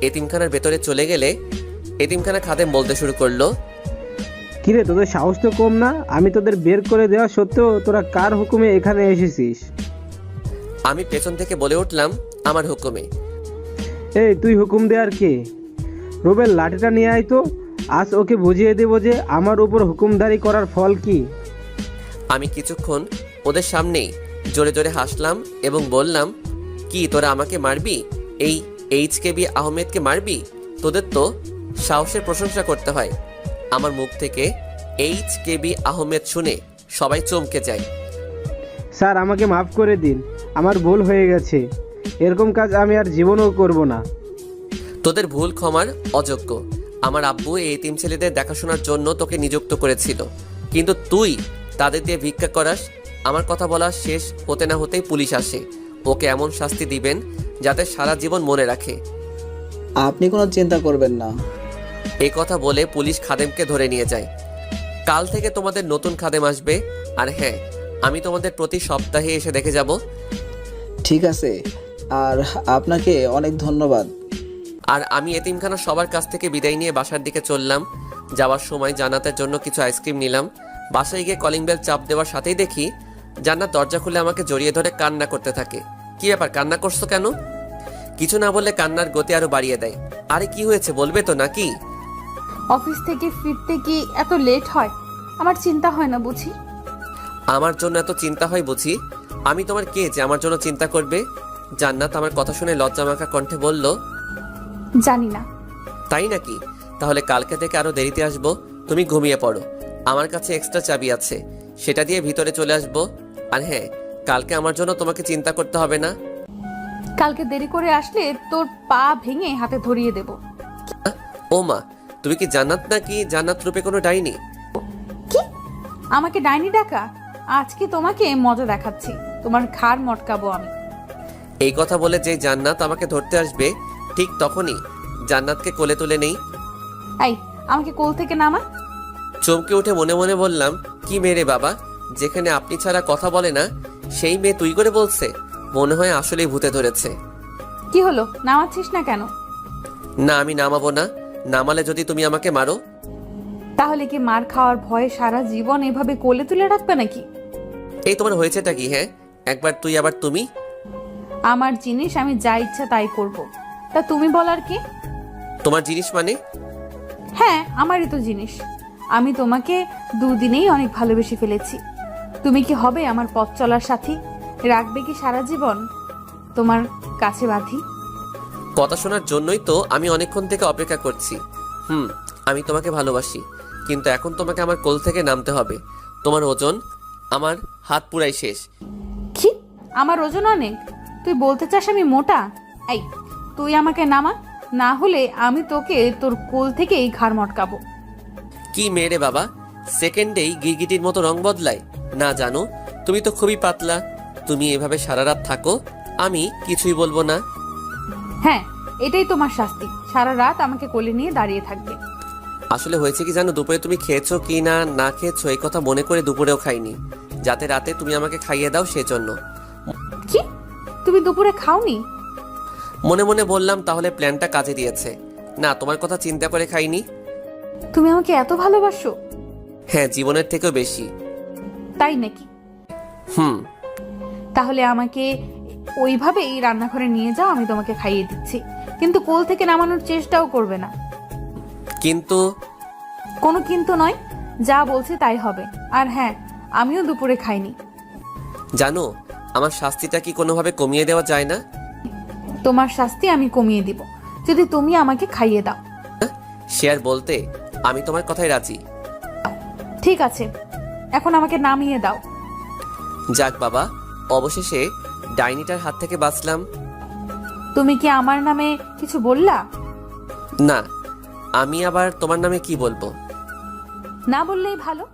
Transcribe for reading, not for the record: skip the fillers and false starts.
এতিমখানার ভেতরে চলে গেলে এতিমখানা খাদেম বলতে শুরু করলো, কিরে, তোদের সাহস তো কম না? আমি তোদের বের করে দেওয়া সত্ত্বেও তোরা কার হুকুমে এখানে এসেছিস? আমি পেছন থেকে বলে উঠলাম, আমার হুকুমে। এই, তুই হুকুম দেওয়ার কে? রুবেল, লাঠিটা নিয়ে আয় তো। আজ ওকে বুঝিয়ে দেবো যে আমার উপর হুকুমদারি করার ফল কি। আমি কিছুক্ষণ ওদের সামনেই জোরে জোরে হাসলাম এবং বললাম, কি তোরা আমাকে মারবি? এই HKB আহমেদকে মারবি? তোদের তো সাহসের প্রশংসা করতে হয়। আমার মুখ থেকে HKB আহমেদ শুনে সবাই চমকে যায়। স্যার, আমাকে মাফ করে দিন, আমার ভুল হয়ে গেছে। এরকম কাজ আমি আর জীবনেও করব না। তোদের ভুল ক্ষমার অযোগ্য। আমার আব্বু এই এতিম ছেলেদের দেখাশোনার জন্য তোকে নিযুক্ত করেছিল, কিন্তু তুই তাদের দিয়ে ভিক্ষা করাস। আমার কথা বলা শেষ হতে না হতেই পুলিশ আসে। ওকে এমন শাস্তি দিবেন যাতে সারা জীবন মনে রাখে। আপনি কোনো চিন্তা করবেন না। এই কথা বলে পুলিশ খাদেমকে ধরে নিয়ে যায়। কাল থেকে তোমাদের নতুন খাদেম আসবে। আর হ্যাঁ, আমি তোমাদের প্রতি সপ্তাহে এসে দেখে যাব। ঠিক আছে, আর আপনাকে অনেক ধন্যবাদ। আর আমি এতিমখানা সবার কাছ থেকে বিদায় নিয়ে বাসার দিকে চললাম। যাওয়ার সময় জান্নাতের জন্য কিছু আইসক্রিম নিলাম। বাসায় গিয়ে কলিং বেল চাপ দেওয়ার সাথেই দেখি জান্নাত দরজা খুলে আমাকে জড়িয়ে ধরে কান্না করতে থাকে। কি ব্যাপার, কান্না করছো কেন? কিছু না বললে কান্নার গতি আরো বাড়িয়ে দেয়। আরে কি হয়েছে, বলবে তো নাকি? অফিস থেকে ফিরতে কি এত লেট হয়? আমার চিন্তা হয় না বুঝি? আমার জন্য এত চিন্তা হয় বুঝি? আমি তোমার কে যে আমার জন্য চিন্তা করবে? জান্নাত আমার কথা শুনে লজ্জামাখা কণ্ঠে বলল, জানি না। তাই নাকি? তাহলে কালকে থেকে আরো দেরিতে আসবো। তুমি ঘুমিয়ে পড়ো। আমার কাছে এক্সট্রা চাবি আছে, সেটা দিয়ে ভিতরে চলে আসবো। আর হ্যাঁ, কালকে আমার জন্য তোমাকে চিন্তা করতে হবে না। কালকে দেরি করে আসলে তোর পা ভেঙে হাতে ধরিয়ে দেব। ও মা, তুমি কি জান্নাত নাকি জান্নাত রূপে কোনো ডাইনি? কি? আমাকে ডাইনি ডাকা? আজকে তোমাকে মজা দেখাচ্ছি, তোমার ঘাড় মটকাবো আমি। এই কথা বলে যে জান্নাত আমাকে ধরতে আসবে, ঠিক তখনই জান্নাতকে কোলে তুলে নেই। এই, আমাকে কোল থেকে নামা। চমকে উঠে মনে মনে বললাম, কি মেরে বাবা, যেখানে আপনি ছাড়া কথা বলে না সেই মেয়ে তুই করে বলছে। মনে হয় আসলেই ভূতে ধরেছে। কি হলো, নামাচ্ছিস না কেন? না, আমি নামাবো না। নামালে যদি তুমি আমাকে মারো? তাহলে কি মার খাওয়ার ভয়ে সারা জীবন এভাবে কোলে তুলে রাখবে নাকি? এই তোমার হয়েছেটা কি? হ্যাঁ, একবার তুই আবার তুমি। আমার জিনিস আমি যা ইচ্ছা তাই করব। তা তুমি বলার কি? তোমার জিনিস মানে? হ্যাঁ, আমারই তো জিনিস। আমি তোমাকে দুদিনেই অনেক ভালোবেসে ফেলেছি। তুমি কি হবে আমার পথ চলার সাথী? রাখবে কি সারা জীবন তোমার কাছে বাঁধি? কথা শোনার জন্যই তো আমি অনেকক্ষণ থেকে অপেক্ষা করছি। আমি তোমাকে ভালোবাসি, কিন্তু এখন তোমাকে আমার কোল থেকে নামতে হবে। তোমার ওজন আমার হাত পুরাই শেষ। কি? আমার ওজন অনেক? তুই বলতে চাস আমি মোটা? এই, তুই আমাকে নামা, না হলে আমি তোকে তোর কোল থেকেই ঘাড় মটকাবো। কি মেরে বাবা, সেকেন্ডেই গিরগিটির মতো রং বদলায় না? জানো, তুমি তো খুবই পাতলা। তুমি এভাবে সারা রাত থাকো, আমি কিছুই বলবো না। হ্যাঁ, এটাই তোমার শাস্তি, সারা রাত আমাকে কোলে নিয়ে দাঁড়িয়ে থাকবে। আসলে হয়েছে কি জানো, দুপুরে তুমি খেয়েছো কি না না খেয়েছো এই কথা মনে করে দুপুরেও খাইনি, যাতে রাতে তুমি আমাকে খাইয়ে দাও সেজন্য। কি? তুমি দুপুরে খাওনি? মনে মনে বললাম, তাহলে প্ল্যানটা কাজে দিয়েছে। না, তোমার কথা চিন্তা করে খাইনি। তুমি আমাকে এত ভালোবাসো? হ্যাঁ, জীবনের থেকেও বেশি। তাই নাকি? হুম। তাহলে আমাকে ওইভাবেই রান্নাঘরে নিয়ে যাও, আমি তোমাকে খাইয়ে দিচ্ছি, কিন্তু কোল থেকে নামানোর চেষ্টাও করবে না। কিন্তু? কোনো কিন্তু নয়, যা বলছে তাই হবে। আর হ্যাঁ, আমিও দুপুরে খাইনি। জানো, আমার শাস্তিটা কি কোনোভাবে কমিয়ে দেওয়া যায় না? তোমার শাস্তি আমি কমিয়ে দিব যদি তুমি আমাকে খাইয়ে দাও। সে আর বলতে, আমি তোমার কথাই রাজি। ঠিক আছে, এখন আমাকে নামিয়ে দাও। যাক বাবা, অবশেষে ডাইনিটার হাত থেকে বাঁচলাম। তুমি কি আমার নামে কিছু বললা? না, আমি আবার তোমার নামে কি বলবো? না বললেই ভালো।